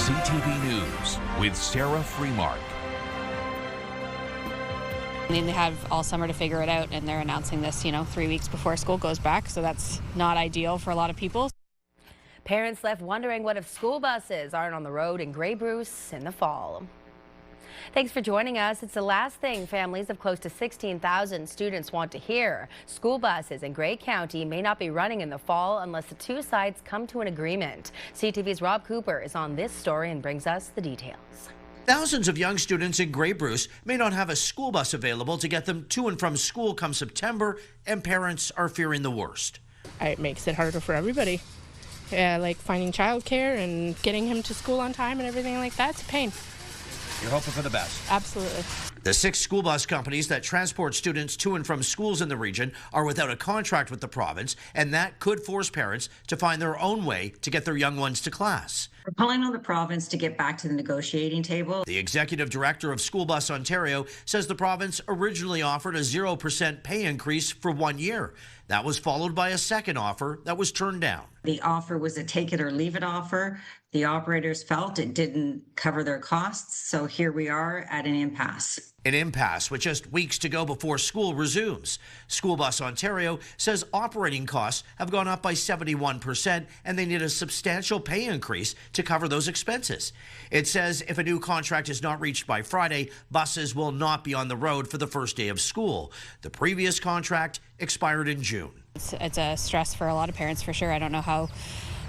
CTV News with Sarah Freemark. They have all summer to figure it out, and they're announcing this, 3 weeks before school goes back, so that's not ideal for a lot of people. Parents left wondering what if school buses aren't on the road in Grey Bruce in the fall. Thanks for joining us. It's the last thing families of close to 16,000 students want to hear. School buses in Grey County may not be running in the fall unless the two sides come to an agreement. CTV's Rob Cooper is on this story and brings us the details. Thousands of young students in Grey Bruce may not have a school bus available to get them to and from school come September, and parents are fearing the worst. It makes it harder for everybody. Yeah, like finding childcare and getting him to school on time and everything like that. It's a pain. You're hoping for the best. Absolutely. The 6 school bus companies that transport students to and from schools in the region are without a contract with the province, and that could force parents to find their own way to get their young ones to class. We're calling on the province to get back to the negotiating table. The executive director of School Bus Ontario says the province originally offered a 0% pay increase for 1 year. That was followed by a second offer that was turned down. The offer was a take it or leave it offer. The operators felt it didn't cover their costs, so here we are at an impasse. An impasse with just weeks to go before school resumes. School Bus Ontario says operating costs have gone up by 71% and they need a substantial pay increase to cover those expenses. It says if a new contract is not reached by Friday, buses will not be on the road for the first day of school. The previous contract expired in June. It's a stress for a lot of parents for sure. I don't know how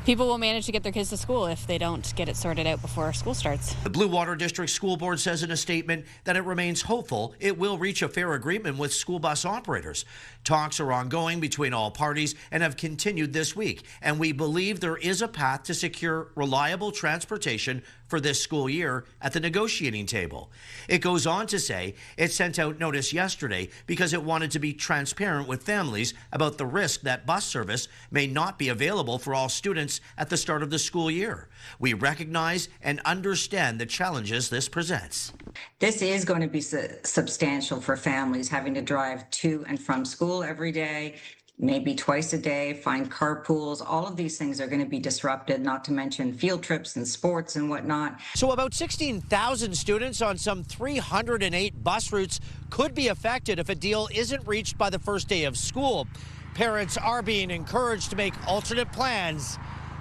people will manage to get their kids to school if they don't get it sorted out before school starts. The Blue Water District School Board says in a statement that it remains hopeful it will reach a fair agreement with school bus operators. Talks are ongoing between all parties and have continued this week, and we believe there is a path to secure reliable transportation for this school year at the negotiating table. It goes on to say it sent out notice yesterday because it wanted to be transparent with families about the risk that bus service may not be available for all students at the start of the school year. We recognize and understand the challenges this presents. This is going to be substantial for families having to drive to and from school every day, maybe twice a day, find carpools. All of these things are going to be disrupted, not to mention field trips and sports and whatnot. So about 16,000 students on some 308 bus routes could be affected if a deal isn't reached by the first day of school. Parents are being encouraged to make alternate plans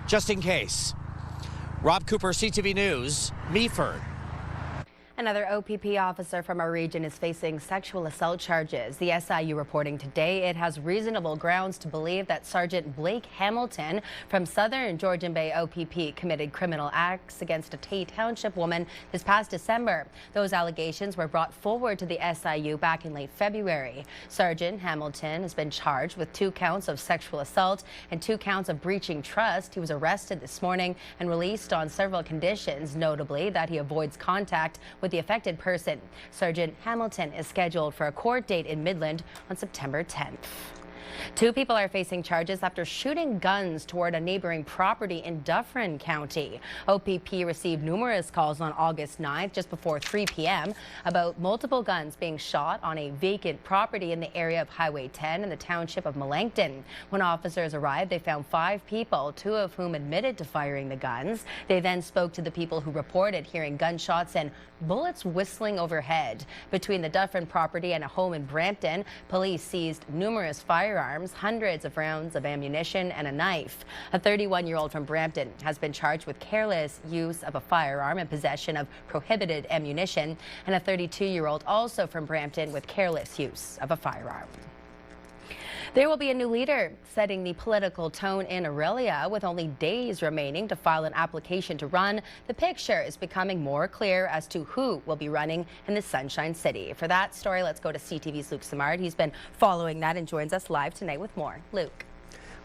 just in case. Rob Cooper, CTV News, Meaford. Another OPP officer from our region is facing sexual assault charges. The SIU reporting today it has reasonable grounds to believe that Sergeant Blake Hamilton from Southern Georgian Bay OPP committed criminal acts against a Tay Township woman this past December. Those allegations were brought forward to the SIU back in late February. Sergeant Hamilton has been charged with 2 counts of sexual assault and 2 counts of breaching trust. He was arrested this morning and released on several conditions, notably that he avoids contact with the affected person. Sergeant Hamilton is scheduled for a court date in Midland on September 10th. 2 people are facing charges after shooting guns toward a neighboring property in Dufferin County. OPP received numerous calls on August 9th, just before 3 p.m., about multiple guns being shot on a vacant property in the area of Highway 10 in the township of Melancton. When officers arrived, they found 5 people, 2 of whom admitted to firing the guns. They then spoke to the people who reported hearing gunshots and bullets whistling overhead. Between the Dufferin property and a home in Brampton, police seized numerous firearms, hundreds of rounds of ammunition, and a knife. A 31-year-old from Brampton has been charged with careless use of a firearm and possession of prohibited ammunition, and a 32-year-old also from Brampton with careless use of a firearm. There will be a new leader setting the political tone in Orillia. With only days remaining to file an application to run, the picture is becoming more clear as to who will be running in the Sunshine City. For that story, let's go to CTV's Luke Simard. He's been following that and joins us live tonight with more. Luke.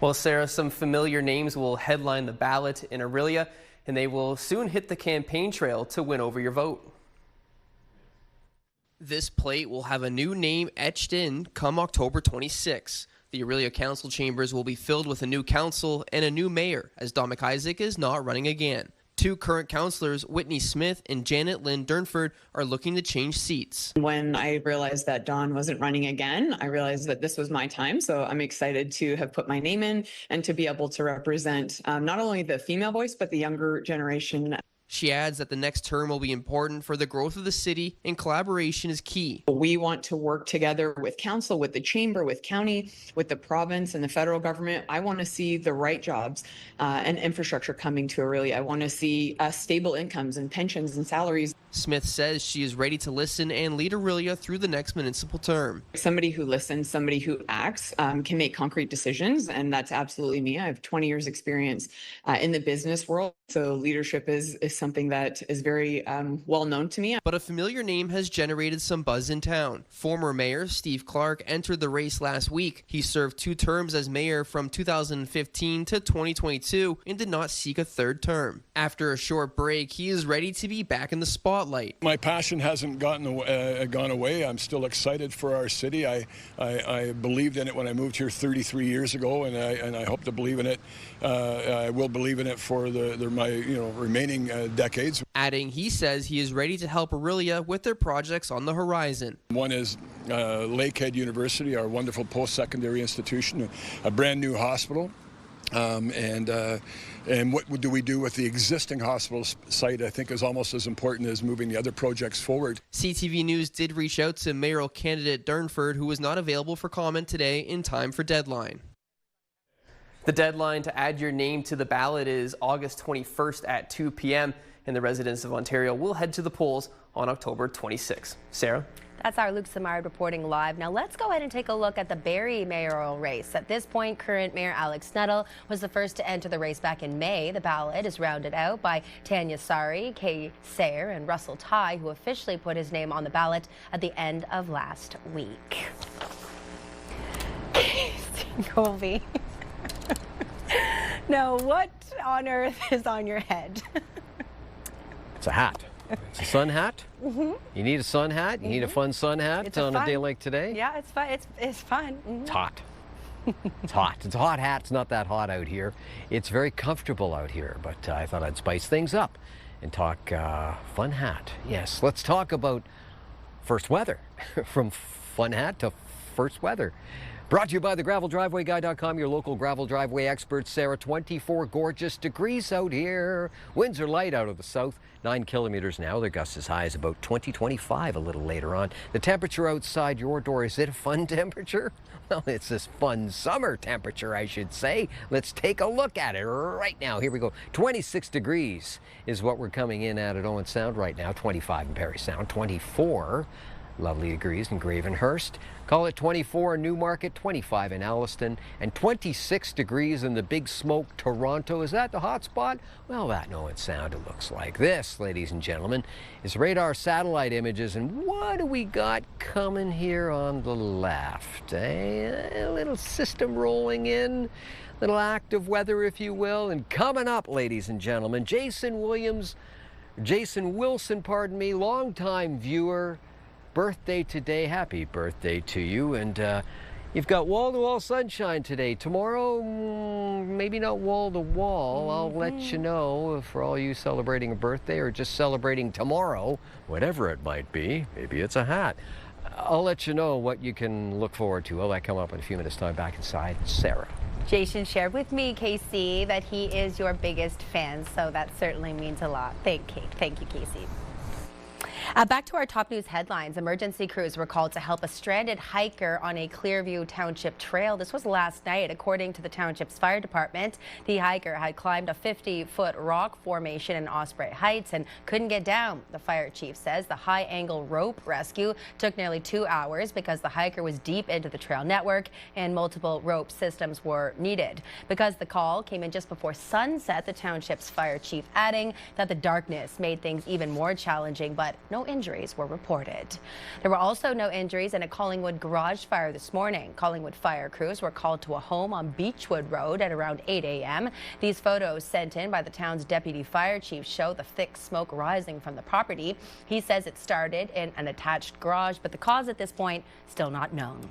Well, Sarah, some familiar names will headline the ballot in Orillia, and they will soon hit the campaign trail to win over your vote. This plate will have a new name etched in come October 26. The Orillia Council chambers will be filled with a new council and a new mayor, as Dominic Isaac is not running again. 2 current councillors, Whitney Smith and Janet Lynn Durnford, are looking to change seats. When I realized that Dawn wasn't running again, I realized that this was my time. So I'm excited to have put my name in and to be able to represent not only the female voice, but the younger generation. She adds that the next term will be important for the growth of the city and collaboration is key. We want to work together with council, with the chamber, with county, with the province and the federal government. I want to see the right jobs and infrastructure coming to Orillia. I want to see stable incomes and pensions and salaries. Smith says she is ready to listen and lead Orillia through the next municipal term. Somebody who listens, somebody who acts, can make concrete decisions, and that's absolutely me. I have 20 years experience in the business world, so leadership is something that is very well known to me. But a familiar name has generated some buzz in town. Former Mayor Steve Clark entered the race last week. He served 2 terms as mayor from 2015 to 2022 and did not seek a 3rd term. After a short break, he is ready to be back in the spotlight. My passion hasn't gone away. I'm still excited for our city. I believed in it when I moved here 33 years ago, and I hope to believe in it. I will believe in it for my remaining decades. Adding, he says he is ready to help Orillia with their projects on the horizon. One is Lakehead University, our wonderful post-secondary institution, a brand new hospital. And what do we do with the existing hospital site, I think, is almost as important as moving the other projects forward. CTV News did reach out to mayoral candidate Durnford, who was not available for comment today in time for deadline. The deadline to add your name to the ballot is August 21st at 2 p.m. and the residents of Ontario will head to the polls on October 26th. Sarah? That's our Luke Samard reporting live. Now let's go ahead and take a look at the Barrie mayoral race. At this point, current Mayor Alex Nettle was the first to enter the race back in May. The ballot is rounded out by Tanya Sari, Kay Sayre, and Russell Tighe, who officially put his name on the ballot at the end of last week. Colby. Now, what on earth is on your head? It's a hat. It's a sun hat. Mm-hmm. You need a sun hat. You need a fun sun hat on a day like today. Yeah, it's fun. It's fun. It's hot. It's hot. It's a hot hat. It's not that hot out here. It's very comfortable out here, but I thought I'd spice things up and talk fun hat. Yes, let's talk about first weather. From fun hat to first weather. Brought to you by the GravelDrivewayGuy.com, your local gravel driveway expert. Sarah, 24 gorgeous degrees out here. Winds are light out of the south, 9 kilometers now. Their gusts as high as about 25 a little later on. The temperature outside your door, is it a fun temperature? Well, it's this fun summer temperature, I should say. Let's take a look at it right now. Here we go. 26 degrees is what we're coming in at Owen Sound right now. 25 in Parry Sound, 24. Lovely degrees in Gravenhurst. Call it 24 in Newmarket, 25 in Alliston, and 26 degrees in the Big Smoke, Toronto. Is that the hot spot? Well, that no it sound. It looks like this, ladies and gentlemen, is radar satellite images. And what do we got coming here on the left? A little system rolling in, little active weather, if you will. And coming up, ladies and gentlemen, Jason Wilson, pardon me, longtime viewer. Birthday today. Happy birthday to you. And you've got wall-to-wall sunshine today. Tomorrow, maybe not wall-to-wall. I'll let you know for all you celebrating a birthday or just celebrating tomorrow, whatever it might be. Maybe it's a hat. I'll let you know what you can look forward to. I'll let come up in a few minutes' time. Back inside, Sarah. Jason shared with me, Casey, that he is your biggest fan, so that certainly means a lot. Thank you, Casey. Back to our top news headlines. Emergency crews were called to help a stranded hiker on a Clearview Township trail. This was last night. According to the township's fire department, the hiker had climbed a 50-foot rock formation in Osprey Heights and couldn't get down. The fire chief says the high-angle rope rescue took nearly 2 hours because the hiker was deep into the trail network and multiple rope systems were needed. Because the call came in just before sunset, the township's fire chief adding that the darkness made things even more challenging, but no injuries were reported. There were also no injuries in a Collingwood garage fire this morning. Collingwood fire crews were called to a home on Beechwood Road at around 8 a.m. These photos sent in by the town's deputy fire chief show the thick smoke rising from the property. He says it started in an attached garage, but the cause at this point still not known.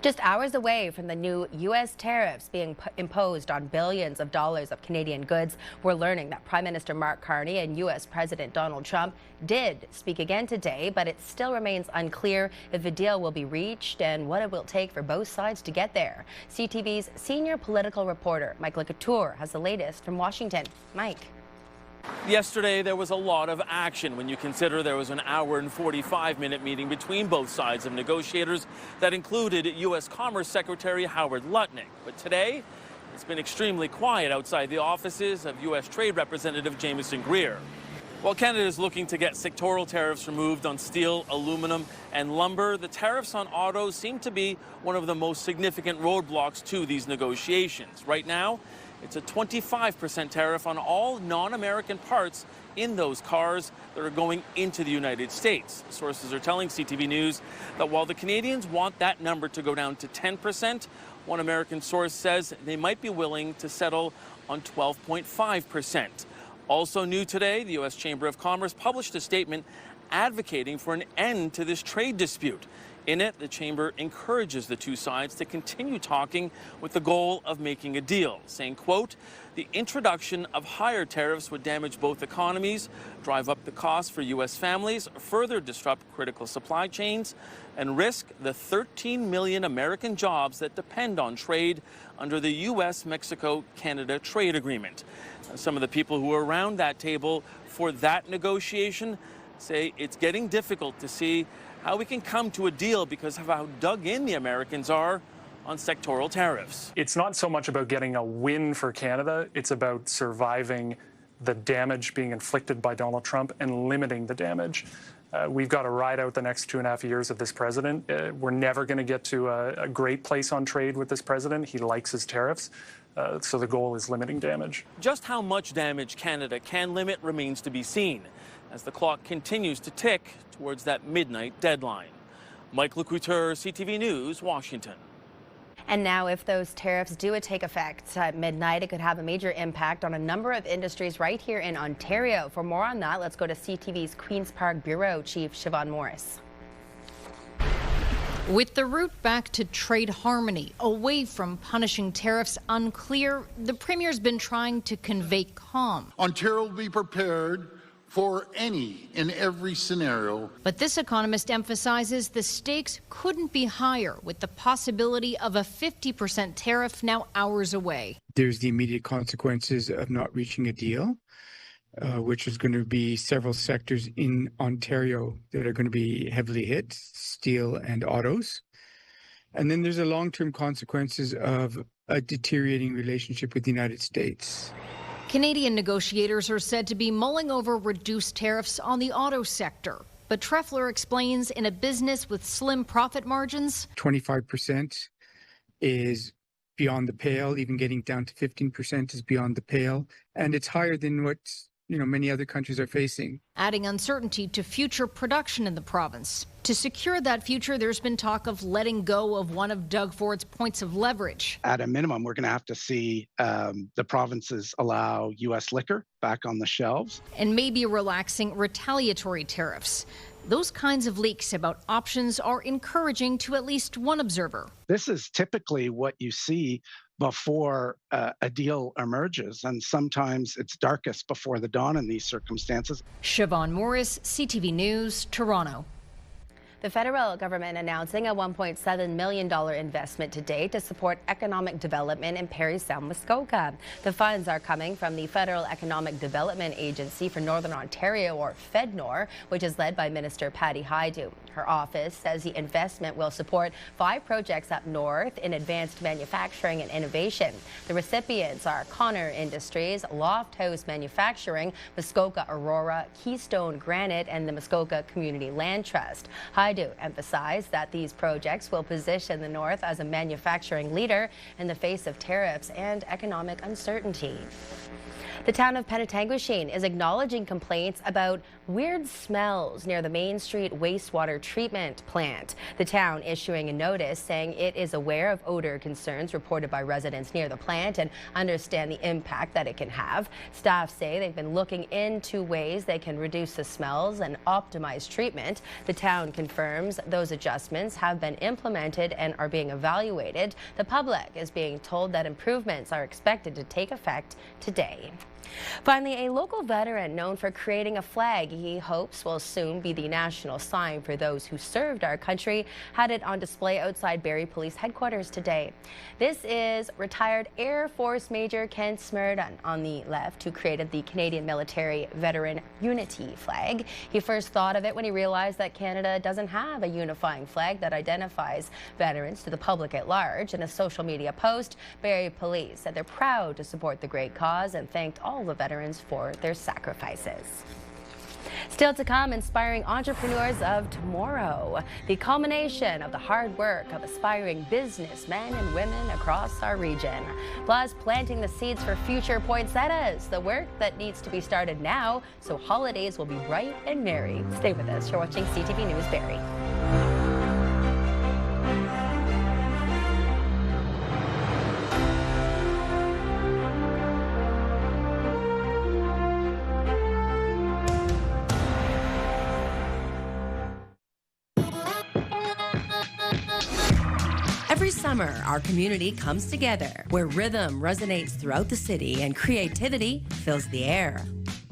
Just hours away from the new U.S. tariffs being imposed on billions of dollars of Canadian goods, we're learning that Prime Minister Mark Carney and U.S. President Donald Trump did speak again today, but it still remains unclear if a deal will be reached and what it will take for both sides to get there. CTV's senior political reporter, Mike LeCouture, has the latest from Washington. Mike. Yesterday, there was a lot of action when you consider there was an hour and 45-minute meeting between both sides of negotiators that included U.S. Commerce Secretary Howard Lutnick. But today, it's been extremely quiet outside the offices of U.S. Trade Representative Jameson Greer. While Canada is looking to get sectoral tariffs removed on steel, aluminum, and lumber, the tariffs on autos seem to be one of the most significant roadblocks to these negotiations. Right now, it's a 25% tariff on all non-American parts in those cars that are going into the United States. Sources are telling CTV News that while the Canadians want that number to go down to 10%, one American source says they might be willing to settle on 12.5%. Also new today, the U.S. Chamber of Commerce published a statement advocating for an end to this trade dispute. In it, the chamber encourages the two sides to continue talking with the goal of making a deal, saying, quote, the introduction of higher tariffs would damage both economies, drive up the costs for U.S. families, further disrupt critical supply chains, and risk the 13 million American jobs that depend on trade under the U.S.-Mexico-Canada trade agreement. Some of the people who were around that table for that negotiation say it's getting difficult to see how we can come to a deal because of how dug in the Americans are on sectoral tariffs. It's not so much about getting a win for Canada, it's about surviving the damage being inflicted by Donald Trump and limiting the damage. We've got to ride out the next 2.5 years of this president. We're never going to get to a great place on trade with this president. He likes his tariffs. So the goal is limiting damage. Just how much damage Canada can limit remains to be seen as the clock continues to tick towards that midnight deadline. Mike Lecouteur, CTV News, Washington. And now, if those tariffs do take effect at midnight, it could have a major impact on a number of industries right here in Ontario. For more on that, let's go to CTV's Queen's Park Bureau Chief Siobhan Morris. With the route back to trade harmony, away from punishing tariffs unclear, the Premier's been trying to convey calm. Ontario will be prepared for any and every scenario. But this economist emphasizes the stakes couldn't be higher, with the possibility of a 50% tariff now hours away. There's the immediate consequences of not reaching a deal, which is going to be several sectors in Ontario that are going to be heavily hit, steel and autos. And then there's the long-term consequences of a deteriorating relationship with the United States. Canadian negotiators are said to be mulling over reduced tariffs on the auto sector. But Treffler explains in a business with slim profit margins, 25% is beyond the pale. Even getting down to 15% is beyond the pale. And it's higher than what many other countries are facing. Adding uncertainty to future production in the province. To secure that future, there's been talk of letting go of one of Doug Ford's points of leverage. At a minimum, we're going to have to see the provinces allow U.S. liquor back on the shelves. And maybe relaxing retaliatory tariffs. Those kinds of leaks about options are encouraging to at least one observer. This is typically what you see before a deal emerges, and sometimes it's darkest before the dawn in these circumstances. Siobhan Morris, CTV News, Toronto. The federal government announcing a $1.7 million investment today to support economic development in Parry Sound, Muskoka. The funds are coming from the Federal Economic Development Agency for Northern Ontario, or FEDNOR, which is led by Minister Patty Hajdu. Her office says the investment will support 5 projects up north in advanced manufacturing and innovation. The recipients are Connor Industries, Loft House Manufacturing, Muskoka Aurora, Keystone Granite, and the Muskoka Community Land Trust. Hajdu emphasized that these projects will position the North as a manufacturing leader in the face of tariffs and economic uncertainty. The town of Penetanguishene is acknowledging complaints about weird smells near the Main Street wastewater treatment plant. The town issuing a notice saying it is aware of odor concerns reported by residents near the plant and understand the impact that it can have. Staff say they've been looking into ways they can reduce the smells and optimize treatment. The town confirms those adjustments have been implemented and are being evaluated. The public is being told that improvements are expected to take effect today. Finally, a local veteran known for creating a flag he hopes will soon be the national sign for those those who served our country had it on display outside Barrie Police Headquarters today. This is retired Air Force Major Ken Smerdon on the left, who created the Canadian Military Veteran Unity flag. He first thought of it when he realized that Canada doesn't have a unifying flag that identifies veterans to the public at large. In a social media post, Barrie Police said they're proud to support the great cause and thanked all the veterans for their sacrifices. Still to come, inspiring entrepreneurs of tomorrow. The culmination of the hard work of aspiring businessmen and women across our region. Plus, planting the seeds for future poinsettias, the work that needs to be started now so holidays will be bright and merry. Stay with us. You're watching CTV News Barrie. Every summer, our community comes together, where rhythm resonates throughout the city and creativity fills the air.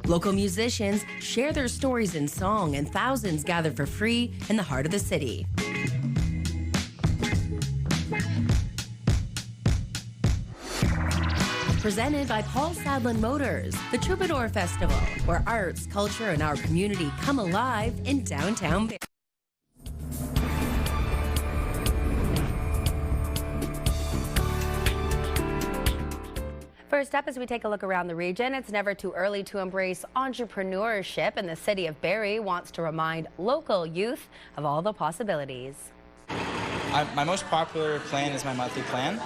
Local musicians share their stories in song, and thousands gather for free in the heart of the city. Presented by Paul Sadlin Motors, the Troubadour Festival, where arts, culture, and our community come alive in downtown Barrie. First up, as we take a look around the region, it's never too early to embrace entrepreneurship, and the city of Barrie wants to remind local youth of all the possibilities. My most popular plan is my monthly plan,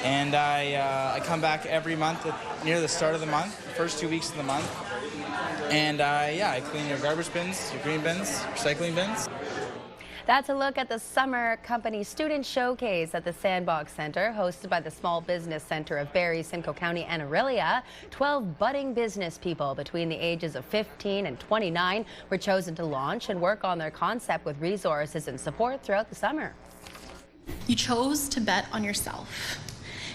and I come back every month near the start of the month, first 2 weeks of the month, and I clean your garbage bins, your green bins, recycling bins. That's a look at the Summer Company Student Showcase at the Sandbox Center, hosted by the Small Business Center of Barrie, Simcoe County, and Orillia. 12 budding business people between the ages of 15 and 29 were chosen to launch and work on their concept with resources and support throughout the summer. You chose to bet on yourself.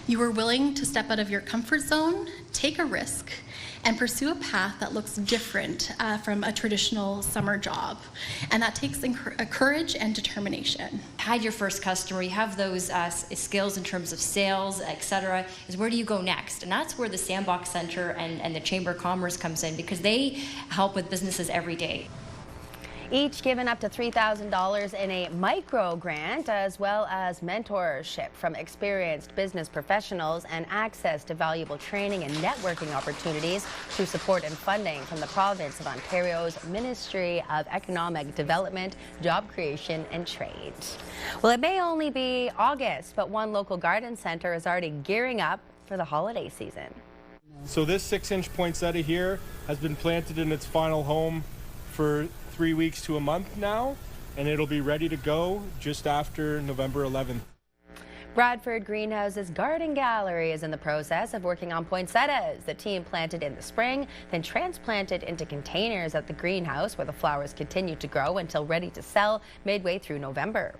You were willing to step out of your comfort zone, take a risk, and pursue a path that looks different from a traditional summer job. And that takes courage and determination. Had your first customer, you have those skills in terms of sales, etc. Is where do you go next? And that's where the Sandbox Center and the Chamber of Commerce comes in, because they help with businesses every day. Each given up to $3,000 in a micro grant, as well as mentorship from experienced business professionals and access to valuable training and networking opportunities through support and funding from the province of Ontario's Ministry of Economic Development, Job Creation and Trade. Well, it may only be August, but one local garden center is already gearing up for the holiday season. So this 6-inch poinsettia here has been planted in its final home for 3 weeks to a month now, and it'll be ready to go just after November 11th. Bradford Greenhouse's garden gallery is in the process of working on poinsettias. The team planted in the spring, then transplanted into containers at the greenhouse, where the flowers continue to grow until ready to sell midway through November.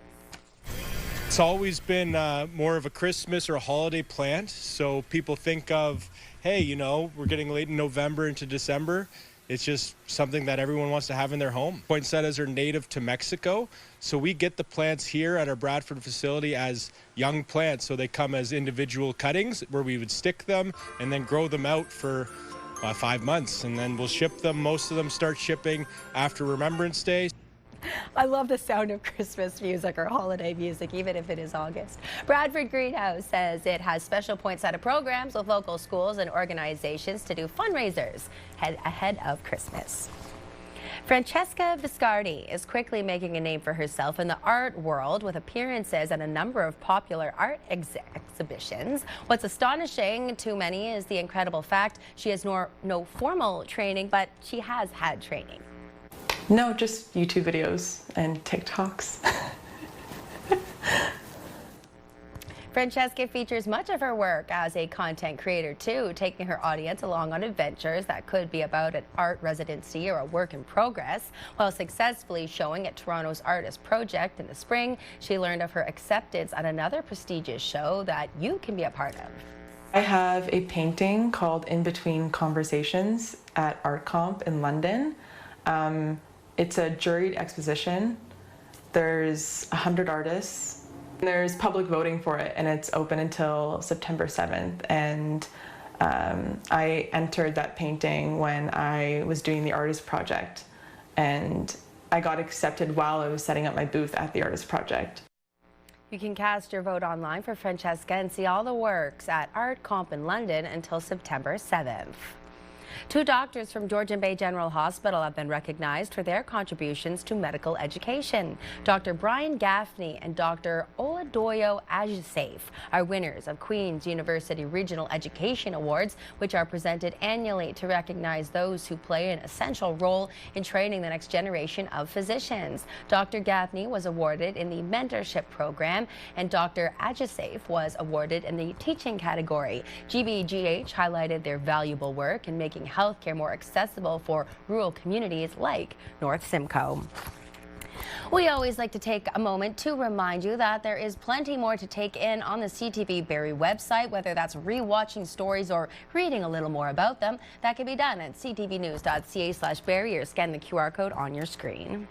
It's always been more of a Christmas or a holiday plant, so people think of, hey, you know, we're getting late in November into December. It's just something that everyone wants to have in their home. Poinsettias are native to Mexico, so we get the plants here at our Bradford facility as young plants. So they come as individual cuttings where we would stick them and then grow them out for 5 months. And then we'll ship them. Most of them start shipping after Remembrance Day. I love the sound of Christmas music or holiday music, even if it is August. Bradford Greenhouse says it has special poinsettia programs with local schools and organizations to do fundraisers ahead of Christmas. Francesca Viscardi is quickly making a name for herself in the art world with appearances at a number of popular art exhibitions. What's astonishing to many is the incredible fact she has no formal training, but she has had training. No, just YouTube videos and TikToks. Francesca features much of her work as a content creator too, taking her audience along on adventures that could be about an art residency or a work in progress. While successfully showing at Toronto's Artist Project in the spring, she learned of her acceptance at another prestigious show that you can be a part of. I have a painting called In Between Conversations at Art Comp in London. It's a juried exposition There's 100 artists. There's public voting for it, and it's open until September 7th. And I entered that painting when I was doing the artist project, and I got accepted while I was setting up my booth at the artist project. You can cast your vote online for Francesca and see all the works at Art Comp in London until September 7th. 2 doctors from Georgian Bay General Hospital have been recognized for their contributions to medical education. Dr. Brian Gaffney and Dr. Oladoyo Ajisafe are winners of Queen's University Regional Education Awards, which are presented annually to recognize those who play an essential role in training the next generation of physicians. Dr. Gaffney was awarded in the mentorship program, and Dr. Ajisafe was awarded in the teaching category. GBGH highlighted their valuable work in making healthcare more accessible for rural communities like North Simcoe. We always like to take a moment to remind you that there is plenty more to take in on the CTV Barrie website, whether that's rewatching stories or reading a little more about them. That can be done at ctvnews.ca/Barrie or scan the QR code on your screen.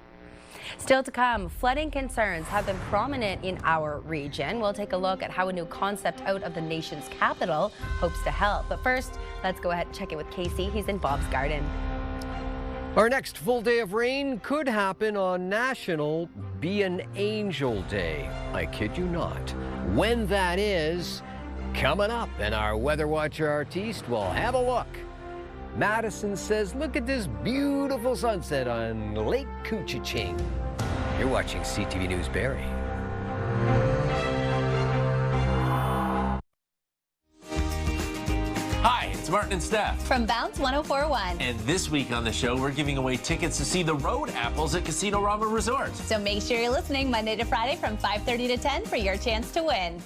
Still to come, flooding concerns have been prominent in our region. We'll take a look at how a new concept out of the nation's capital hopes to help. But first, let's go ahead and check in with Casey. He's in Bob's Garden. Our next full day of rain could happen on National Be an Angel Day. I kid you not. When that is, coming up, and our Weather Watcher artiste will have a look. Madison says, look at this beautiful sunset on Lake Couchiching. You're watching CTV News Barrie. Hi, it's Martin and Steph from Bounce 104.1. And this week on the show, we're giving away tickets to see the Road Apples at Casino Rama Resort. So make sure you're listening Monday to Friday from 5:30 to 10 for your chance to win.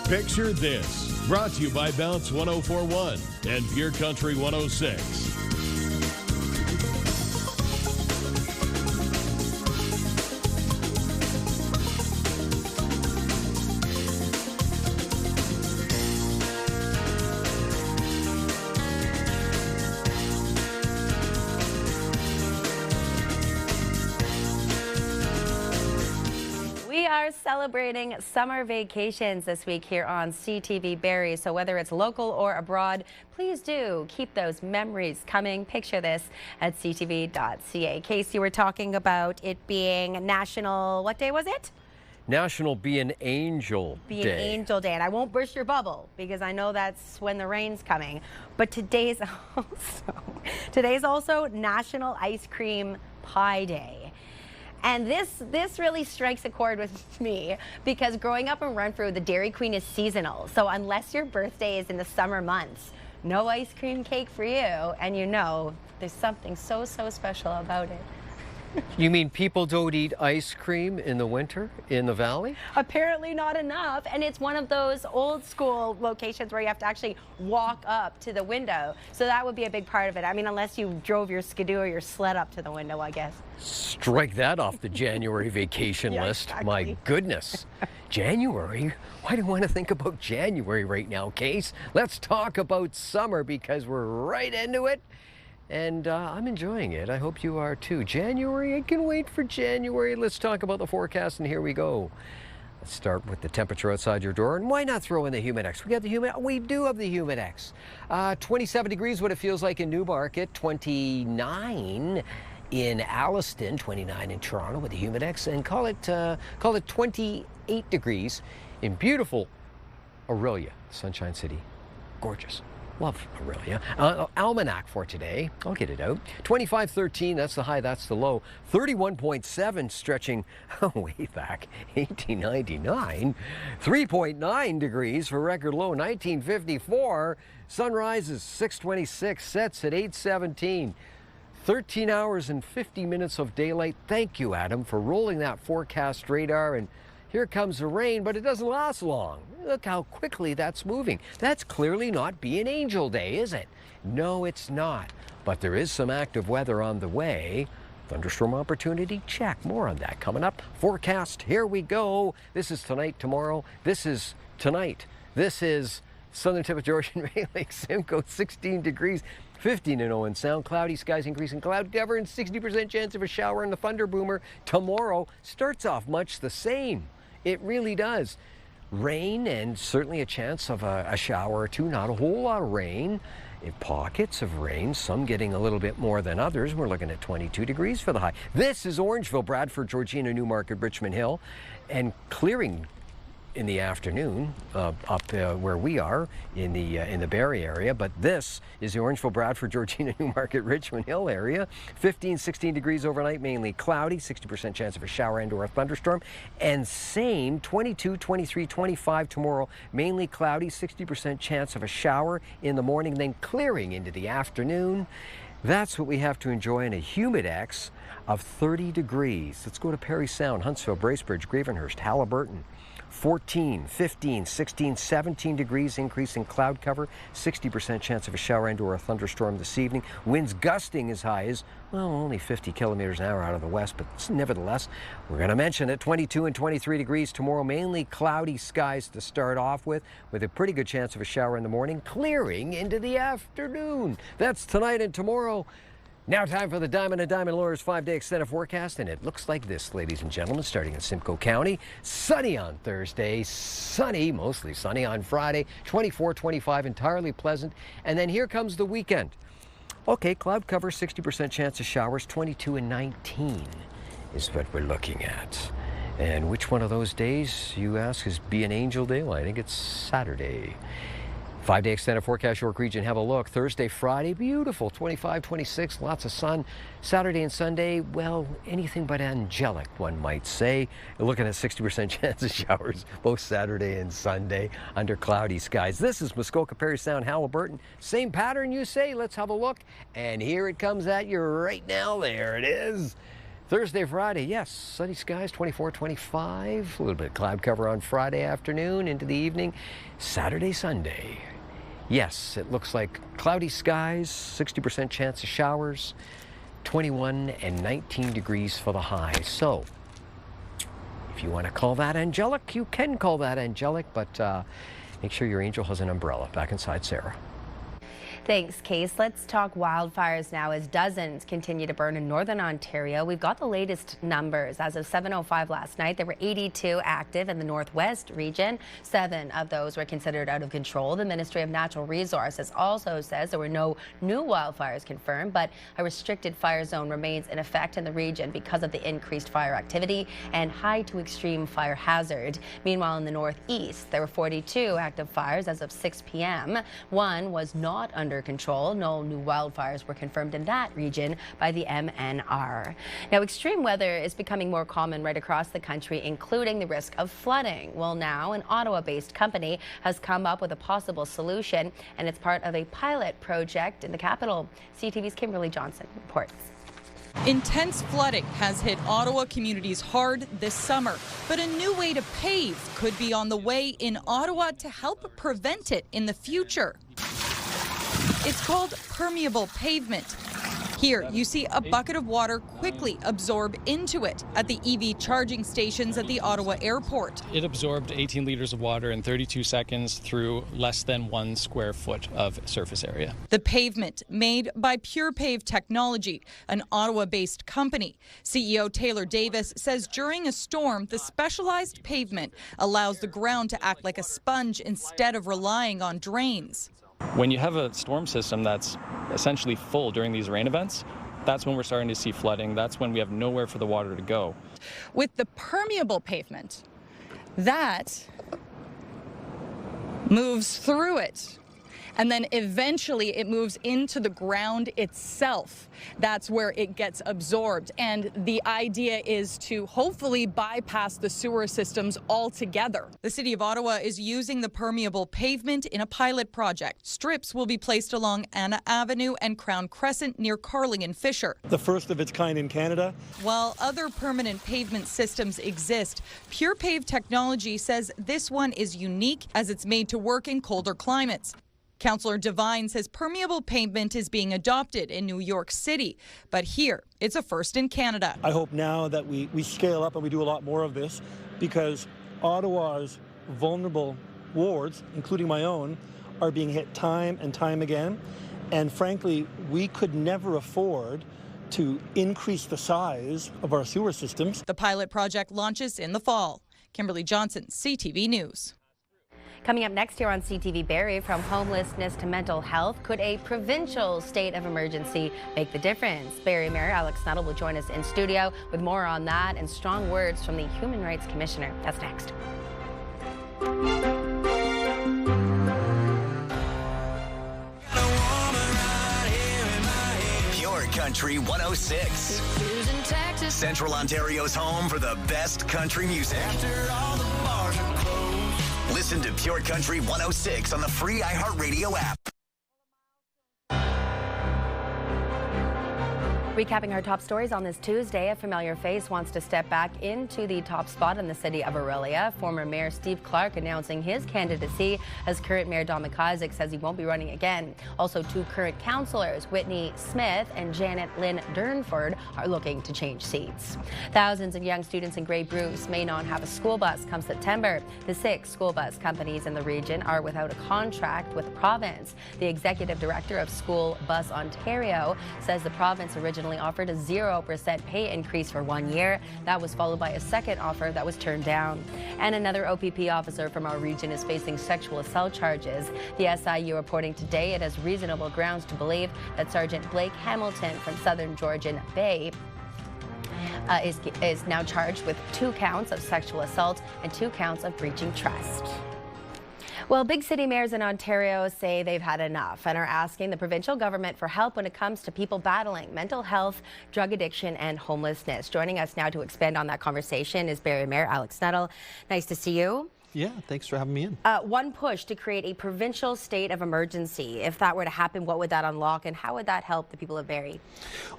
Picture this. Brought to you by Bounce 104.1 and Pure Country 106. We are celebrating summer vacations this week here on CTV Barrie. So whether it's local or abroad, please do keep those memories coming. Picture this at ctv.ca. Casey, we're talking about it being National, what day was it? National Be an Angel Day. Be an Angel Day. And I won't burst your bubble because I know that's when the rain's coming. But today's also National Ice Cream Pie Day. And this really strikes a chord with me because growing up in Renfrew, the Dairy Queen is seasonal. So unless your birthday is in the summer months, no ice cream cake for you. And you know, there's something so special about it. You mean people don't eat ice cream in the winter in the valley? Apparently not enough, and it's one of those old school locations where you have to actually walk up to the window. So that would be a big part of it. I mean, unless you drove your skidoo or your sled up to the window, I guess. Strike that off the January vacation list. Exactly. My goodness. January? Why do you want to think about January right now, Case? Let's talk about summer because we're right into it. And I'm enjoying it. I hope you are too. January, I can wait for January. Let's talk about the forecast, and here we go. Let's start with the temperature outside your door, and why not throw in the Humidex? We do have the Humidex. 27 degrees, what it feels like in Newmarket, 29 in Alliston, 29 in Toronto with the Humidex, and call it 28 degrees in beautiful Orillia, Sunshine City. Gorgeous. Love Orillia. Almanac for today. I'll get it out. 25.13, that's the high, that's the low. 31.7 stretching way back, 1899. 3.9 degrees for record low, 1954. Sunrise is 6:26, sets at 8:17. 13 hours and 50 minutes of daylight. Thank you, Adam, for rolling that forecast radar. And here comes the rain, but it doesn't last long. Look how quickly that's moving. That's clearly not Be an Angel Day, is it? No, it's not. But there is some active weather on the way. Thunderstorm opportunity, check. More on that coming up. Forecast, here we go. This is tonight, tomorrow. This is tonight. This is Southern tip of Georgian Bay Lake, Simcoe, 16 degrees. 15 in Owen Sound. Cloudy skies, increasing cloud cover, and 60% chance of a shower in the Thunder Boomer. Tomorrow starts off much the same. It really does. Rain and certainly a chance of a shower or two. Not a whole lot of rain. Pockets of rain, some getting a little bit more than others. We're looking at 22 degrees for the high. This is Orangeville, Bradford, Georgina, Newmarket, Richmond Hill, and clearing in the afternoon up where we are in the Barrie area. But this is the Orangeville, Bradford, Georgina, Newmarket, Richmond Hill area. 15, 16 degrees overnight, mainly cloudy, 60% chance of a shower and or a thunderstorm. And same 22, 23, 25 tomorrow, mainly cloudy, 60% chance of a shower in the morning, then clearing into the afternoon. That's what we have to enjoy in a humidex of 30 degrees. Let's go to Perry Sound, Huntsville, Bracebridge, Gravenhurst, Halliburton. 14, 15, 16, 17 degrees, increase in cloud cover, 60% chance of a shower and or a thunderstorm this evening. Winds gusting as high as, well, only 50 kilometers an hour out of the west, but nevertheless, we're going to mention it. 22 and 23 degrees tomorrow, mainly cloudy skies to start off with a pretty good chance of a shower in the morning, clearing into the afternoon. That's tonight and tomorrow. Now time for the Diamond and Diamond Lawyers 5-day extended forecast, and it looks like this, ladies and gentlemen, starting in Simcoe County. Sunny on Thursday, sunny, mostly sunny on Friday, 24, 25, entirely pleasant. And then here comes the weekend. Okay, cloud cover, 60% chance of showers, 22 and 19 is what we're looking at. And which one of those days, you ask, is Be an Angel Day? Well, I think it's Saturday. 5-day extended forecast, York Region, have a look. Thursday, Friday, beautiful, 25, 26, lots of sun. Saturday and Sunday, well, anything but angelic, one might say. You're looking at 60% chance of showers both Saturday and Sunday under cloudy skies. This is Muskoka, Perry Sound, Halliburton. Same pattern, you say? Let's have a look. And here it comes at you right now. There it is. Thursday, Friday, yes, sunny skies, 24, 25. A little bit of cloud cover on Friday afternoon into the evening. Saturday, Sunday. Yes, it looks like cloudy skies, 60% chance of showers, 21 and 19 degrees for the high. So, if you want to call that angelic, you can call that angelic, but make sure your angel has an umbrella. Back inside, Sarah. Thanks, Case. Let's talk wildfires now as dozens continue to burn in northern Ontario. We've got the latest numbers. As of 7:05 last night, there were 82 active in the northwest region. 7 of those were considered out of control. The Ministry of Natural Resources also says there were no new wildfires confirmed, but a restricted fire zone remains in effect in the region because of the increased fire activity and high to extreme fire hazard. Meanwhile, in the northeast, there were 42 active fires as of 6 p.m. One was not under control. No new wildfires were confirmed in that region by the MNR. Now, extreme weather is becoming more common right across the country, including the risk of flooding. Well, now an Ottawa-based company has come up with a possible solution, and it's part of a pilot project in the capital. CTV's Kimberly Johnson reports. Intense flooding has hit Ottawa communities hard this summer, but a new way to pave could be on the way in Ottawa to help prevent it in the future. It's called permeable pavement. Here, you see a bucket of water quickly absorb into it at the EV charging stations at the Ottawa airport. It absorbed 18 liters of water in 32 seconds through less than 1 square foot of surface area. The pavement, made by Pure Pave Technology, an Ottawa-based company. CEO Taylor Davis says during a storm, the specialized pavement allows the ground to act like a sponge instead of relying on drains. When you have a storm system that's essentially full during these rain events, that's when we're starting to see flooding. That's when we have nowhere for the water to go. With the permeable pavement, that moves through it. And then eventually it moves into the ground itself. That's where it gets absorbed. And the idea is to hopefully bypass the sewer systems altogether. The City of Ottawa is using the permeable pavement in a pilot project. Strips will be placed along Anna Avenue and Crown Crescent near Carling and Fisher. The first of its kind in Canada. While other permanent pavement systems exist, Pure Pave Technology says this one is unique as it's made to work in colder climates. Councillor Devine says permeable pavement is being adopted in New York City, but here it's a first in Canada. I hope now that we scale up and we do a lot more of this, because Ottawa's vulnerable wards, including my own, are being hit time and time again. And frankly, we could never afford to increase the size of our sewer systems. The pilot project launches in the fall. Kimberly Johnson, CTV News. Coming up next here on CTV Barrie, from homelessness to mental health, could a provincial state of emergency make the difference? Barrie Mayor Alex Nuttall will join us in studio with more on that and strong words from the Human Rights Commissioner. That's next. Pure Country 106. Central Ontario's home for the best country music. After all the bars are closed. Listen to Pure Country 106 on the free iHeartRadio app. Recapping our top stories on this Tuesday, a familiar face wants to step back into the top spot in the city of Orillia. Former Mayor Steve Clark announcing his candidacy, as current Mayor Don McIsaac says he won't be running again. Also, two current councillors, Whitney Smith and Janet Lynn Durnford, are looking to change seats. Thousands of young students in Grey Bruce may not have a school bus come September. The 6 school bus companies in the region are without a contract with the province. The executive director of School Bus Ontario says the province originally offered a 0% pay increase for 1 year. That was followed by a second offer that was turned down. And another OPP officer from our region is facing sexual assault charges. The SIU reporting today it has reasonable grounds to believe that Sergeant Blake Hamilton from Southern Georgian Bay is now charged with 2 counts of sexual assault and 2 counts of breaching trust. Well, big city mayors in Ontario say they've had enough and are asking the provincial government for help when it comes to people battling mental health, drug addiction, and homelessness. Joining us now to expand on that conversation is Barrie Mayor Alex Nuttall. Nice to see you. Yeah, thanks for having me in. One push to create a provincial state of emergency. If that were to happen, what would that unlock and how would that help the people of Barrie?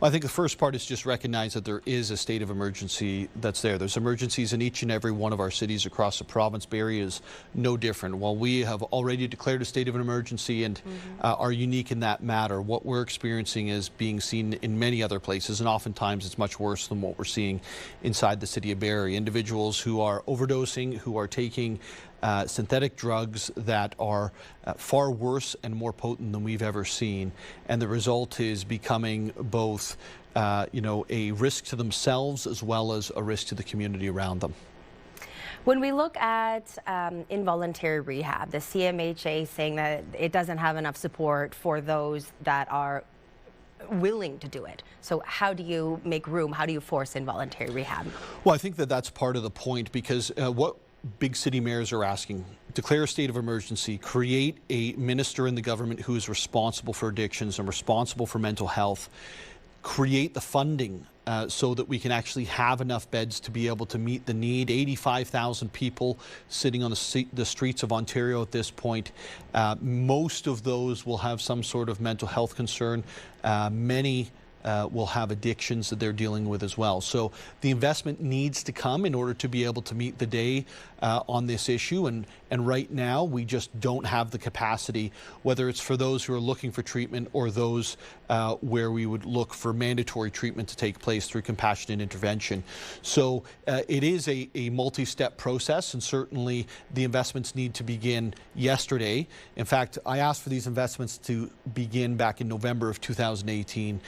Well, I think the first part is just recognize that there is a state of emergency that's there. There's emergencies in each and every one of our cities across the province. Barrie is no different. While we have already declared a state of an emergency and are unique in that matter, what we're experiencing is being seen in many other places, and oftentimes it's much worse than what we're seeing inside the city of Barrie. Individuals who are overdosing, who are taking synthetic drugs that are far worse and more potent than we've ever seen. And the result is becoming both, a risk to themselves as well as a risk to the community around them. When we look at involuntary rehab, the CMHA saying that it doesn't have enough support for those that are willing to do it. So how do you make room? How do you force involuntary rehab? Well, I think that that's part of the point, because what big city mayors are asking: declare a state of emergency, create a minister in the government who is responsible for addictions and responsible for mental health, create the funding so that we can actually have enough beds to be able to meet the need. 85,000 people sitting on the streets of Ontario at this point. Most of those will have some sort of mental health concern. Many will have addictions that they're dealing with as well. So the investment needs to come in order to be able to meet the day on this issue. And right now, we just don't have the capacity, whether it's for those who are looking for treatment or those where we would look for mandatory treatment to take place through compassionate intervention. So it is a multi-step process, and certainly the investments need to begin yesterday. In fact, I asked for these investments to begin back in November of 2018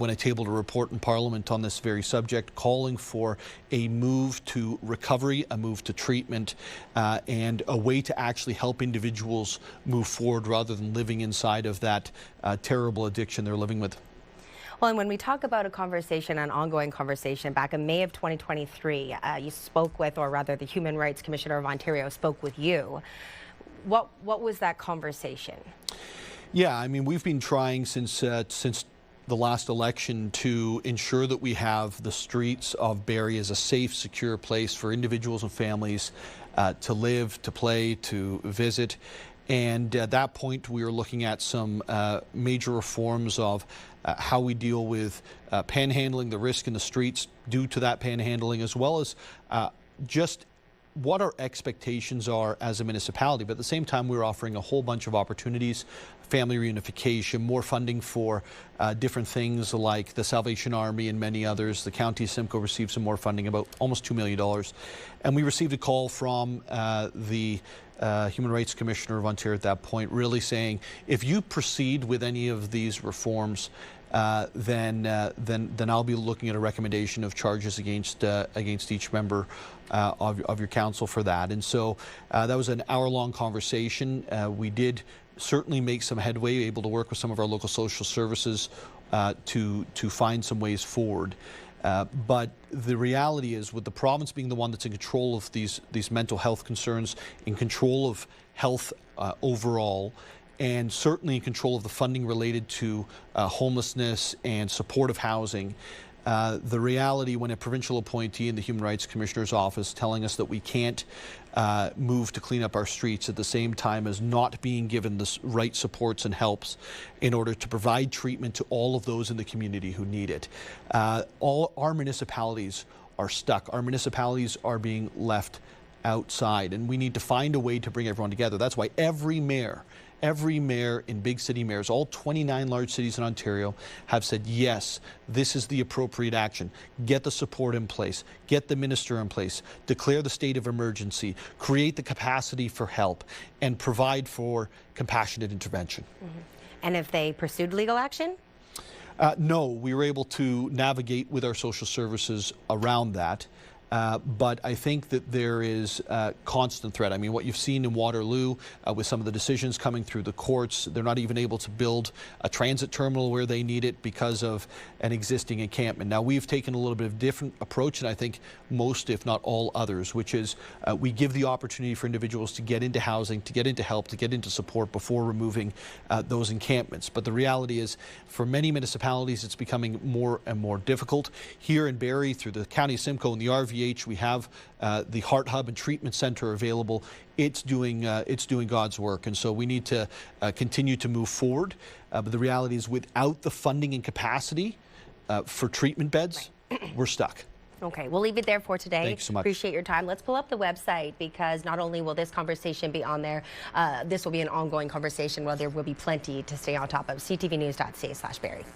when I tabled a report in Parliament on this very subject, calling for a move to recovery, a move to treatment, and a way to actually help individuals move forward rather than living inside of that terrible addiction they're living with. Well, and when we talk about a conversation, an ongoing conversation, back in May of 2023, you spoke with, or rather the Human Rights Commissioner of Ontario spoke with you. What was that conversation? Yeah, I mean, we've been trying since the last election to ensure that we have the streets of Barrie as a safe, secure place for individuals and families to live, to play, to visit. And at that point, we were looking at some major reforms of how we deal with panhandling, the risk in the streets due to that panhandling, as well as just what our expectations are as a municipality. But at the same time, we're offering a whole bunch of opportunities family reunification, more funding for different things like the Salvation Army and many others. The County Simcoe received some more funding, about almost $2 million. And we received a call from the Human Rights Commissioner of Ontario at that point, really saying, if you proceed with any of these reforms, then I'll be looking at a recommendation of charges against each member of your council for that. And so that was an hour-long conversation. We did certainly make some headway, able to work with some of our local social services to find some ways forward. But the reality is, with the province being the one that's in control of these mental health concerns, in control of health overall, and certainly in control of the funding related to homelessness and supportive housing, the reality when a provincial appointee in the Human Rights Commissioner's office telling us that we can't move to clean up our streets at the same time as not being given the right supports and helps in order to provide treatment to all of those in the community who need it. All our municipalities are stuck. Our municipalities are being left outside, and we need to find a way to bring everyone together. That's why every mayor in big city mayors, all 29 large cities in Ontario, have said, yes, this is the appropriate action. Get the support in place, get the minister in place, declare the state of emergency, create the capacity for help, and provide for compassionate intervention. And if they pursued legal action? No, we were able to navigate with our social services around that. But I think that there is constant threat. I mean, what you've seen in Waterloo with some of the decisions coming through the courts, they're not even able to build a transit terminal where they need it because of an existing encampment. Now, we've taken a little bit of a different approach, and I think most, if not all others, which is we give the opportunity for individuals to get into housing, to get into help, to get into support before removing those encampments. But the reality is, for many municipalities, it's becoming more and more difficult. Here in Barrie, through the County of Simcoe and the RVH, we have the Heart Hub and Treatment Center available. It's doing God's work, and so we need to continue to move forward. But the reality is, without the funding and capacity for treatment beds, we're stuck. Okay, we'll leave it there for today. Thanks so much. Appreciate your time. Let's pull up the website, because not only will this conversation be on there, this will be an ongoing conversation where there will be plenty to stay on top of. ctvnews.ca/Barrie.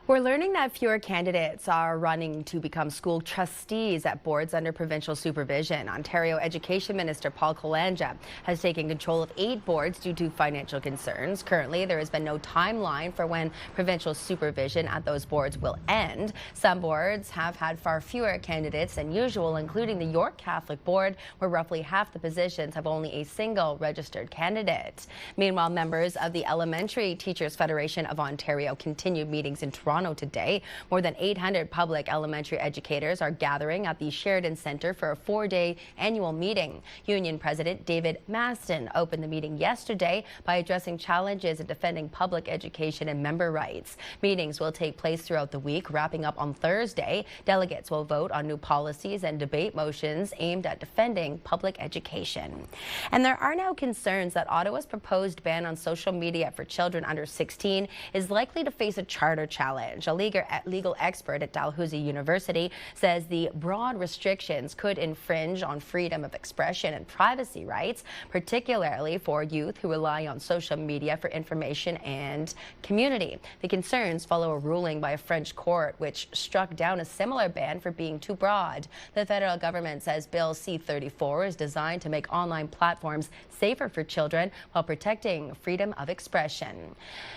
We're learning that fewer candidates are running to become school trustees at boards under provincial supervision. Ontario Education Minister Paul Kalanja has taken control of 8 boards due to financial concerns. Currently, there has been no timeline for when provincial supervision at those boards will end. Some boards have had far fewer candidates than usual, including the York Catholic Board, where roughly half the positions have only a single registered candidate. Meanwhile, members of the Elementary Teachers Federation of Ontario continued meetings in Toronto today. More than 800 public elementary educators are gathering at the Sheridan Centre for a 4-day annual meeting. Union President David Maston opened the meeting yesterday by addressing challenges in defending public education and member rights. Meetings will take place throughout the week, wrapping up on Thursday. Delegates will vote on new policies and debate motions aimed at defending public education. And there are now concerns that Ottawa's proposed ban on social media for children under 16 is likely to face a charter challenge. A legal expert at Dalhousie University says the broad restrictions could infringe on freedom of expression and privacy rights, particularly for youth who rely on social media for information and community. The concerns follow a ruling by a French court which struck down a similar ban for being too broad. The federal government says Bill C-34 is designed to make online platforms safer for children while protecting freedom of expression.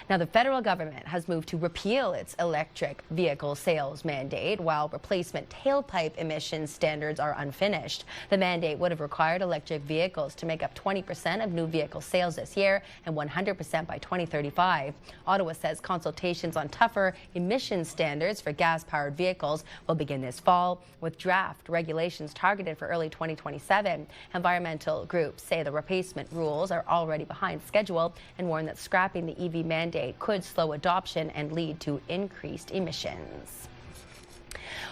Now, the federal government has moved to repeal its electric vehicle sales mandate, while replacement tailpipe emission standards are unfinished. The mandate would have required electric vehicles to make up 20% of new vehicle sales this year and 100% by 2035. Ottawa says consultations on tougher emission standards for gas-powered vehicles will begin this fall, with draft regulations targeted for early 2027. Environmental groups say the replacement rules are already behind schedule and warn that scrapping the EV mandate could slow adoption and lead to increased emissions.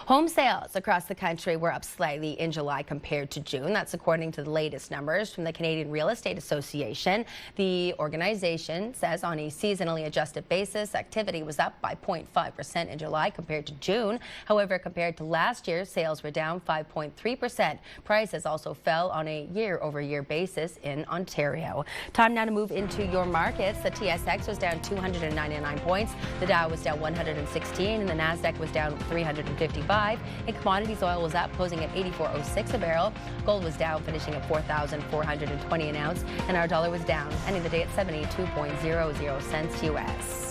Home sales across the country were up slightly in July compared to June. That's according to the latest numbers from the Canadian Real Estate Association. The organization says on a seasonally adjusted basis, activity was up by 0.5% in July compared to June. However, compared to last year, sales were down 5.3%. Prices also fell on a year-over-year basis in Ontario. Time now to move into your markets. The TSX was down 299 points. The Dow was down 116 and the Nasdaq was down 355. And commodities oil was up, closing at 84.06 a barrel. Gold was down, finishing at $4,420 an ounce. And our dollar was down, ending the day at 72.00 cents U.S.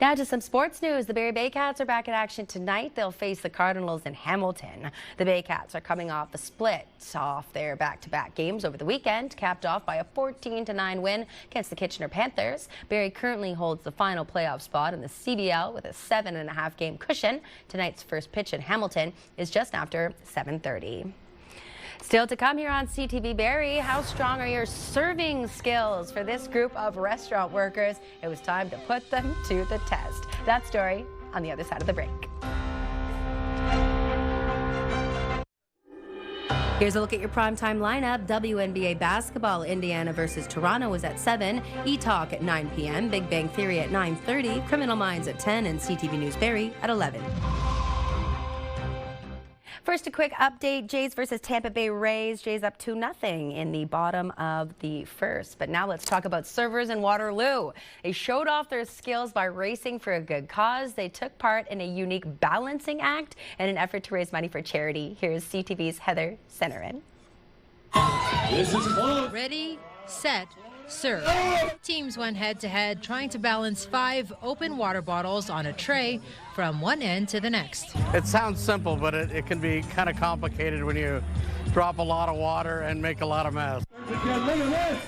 Now to some sports news. The Barrie Baycats are back in action tonight. They'll face the Cardinals in Hamilton. The Baycats are coming off a split off their back-to-back games over the weekend, capped off by a 14-9 win against the Kitchener Panthers. Barrie currently holds the final playoff spot in the CBL with a 7.5 game cushion. Tonight's first pitch in Hamilton is just after 7:30. Still to come here on CTV Barrie, how strong are your serving skills for this group of restaurant workers? It was time to put them to the test. That story on the other side of the break. Here's a look at your primetime lineup. WNBA basketball, Indiana versus Toronto is at 7. E-Talk at 9 p.m. Big Bang Theory at 9:30. Criminal Minds at 10 and CTV News Barrie at 11. First, a quick update. Jays versus Tampa Bay Rays. Jays up 2-0 in the bottom of the first. But now let's talk about surfers in Waterloo. They showed off their skills by racing for a good cause. They took part in a unique balancing act in an effort to raise money for charity. Here's CTV's Heather Centerin. This is ready, set, surf. Teams went head-to-head trying to balance 5 open water bottles on a tray from one end to the next. It sounds simple, but it can be kind of complicated when you drop a lot of water and make a lot of mess.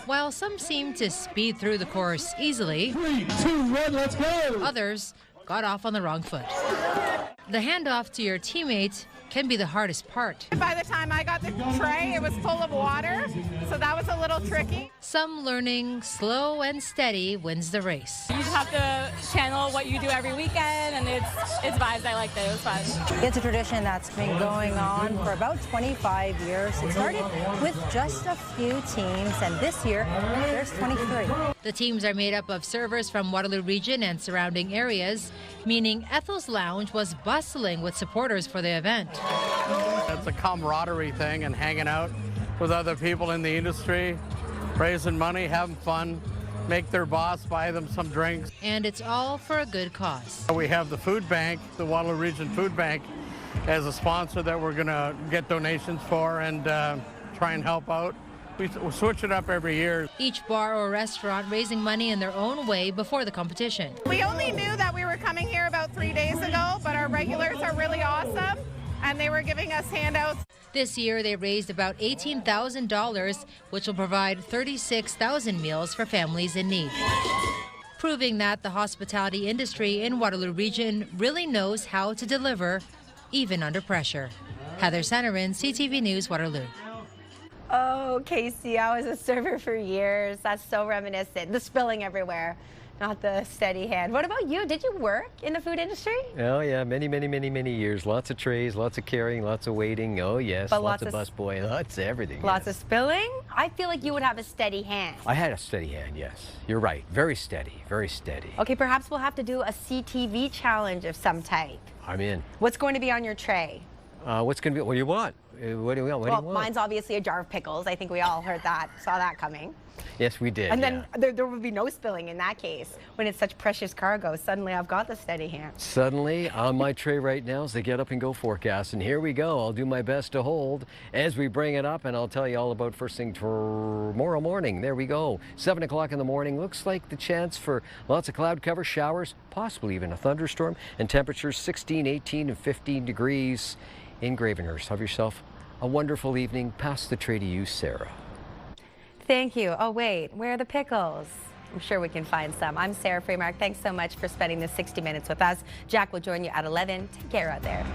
While some seem to speed through the course easily, 3, 2, 1, let's go! Others got off on the wrong foot. The handoff to your teammate can be the hardest part. By the time I got the tray, it was full of water, so that was a little tricky. Some learning slow and steady wins the race. You just have to channel what you do every weekend, and it's vibes. I liked it. It was fun. It's a tradition that's been going on for about 25 years. It started with just a few teams, and this year there's 23. The teams are made up of servers from Waterloo Region and surrounding areas, meaning Ethel's Lounge was bustling with supporters for the event. It's a camaraderie thing and hanging out with other people in the industry, raising money, having fun, make their boss buy them some drinks. And it's all for a good cause. We have the food bank, the Waterloo Region Food Bank, as a sponsor that we're going to get donations for and try and help out. We switch it up every year. Each bar or restaurant raising money in their own way before the competition. We only knew that we were coming here about 3 days ago, but our regulars are really awesome, and they were giving us handouts. This year, they raised about $18,000, which will provide 36,000 meals for families in need. Proving that the hospitality industry in Waterloo Region really knows how to deliver, even under pressure. Heather Centerin, CTV News, Waterloo. Oh, Casey, I was a server for years. That's so reminiscent. The spilling everywhere, not the steady hand. What about you? Did you work in the food industry? Oh, yeah, many years. Lots of trays, lots of carrying, lots of waiting. Oh, yes, but lots of busboy, lots of everything. Lots of spilling? I feel like you would have a steady hand. I had a steady hand, yes. You're right. Very steady, very steady. Okay, perhaps we'll have to do a CTV challenge of some type. I'm in. What's going to be on your tray? What's going to be, what do you want? What do you want? Well, mine's obviously a jar of pickles. I think we all heard that, saw that coming. Yes, we did. And then there would be no spilling in that case. When it's such precious cargo, suddenly I've got the steady hand. Suddenly, on my tray right now is the Get Up and Go forecast. And here we go. I'll do my best to hold as we bring it up, and I'll tell you all about first thing tomorrow morning. There we go. 7 o'clock in the morning. Looks like the chance for lots of cloud cover, showers, possibly even a thunderstorm, and temperatures 16, 18, and 15 degrees in Gravenhurst. Have yourself a wonderful evening. Pass the tray to you, Sarah. Thank you. Oh, wait, where are the pickles? I'm sure we can find some. I'm Sarah Freemark. Thanks so much for spending this 60 minutes with us. Jack will join you at 11. Take care out there.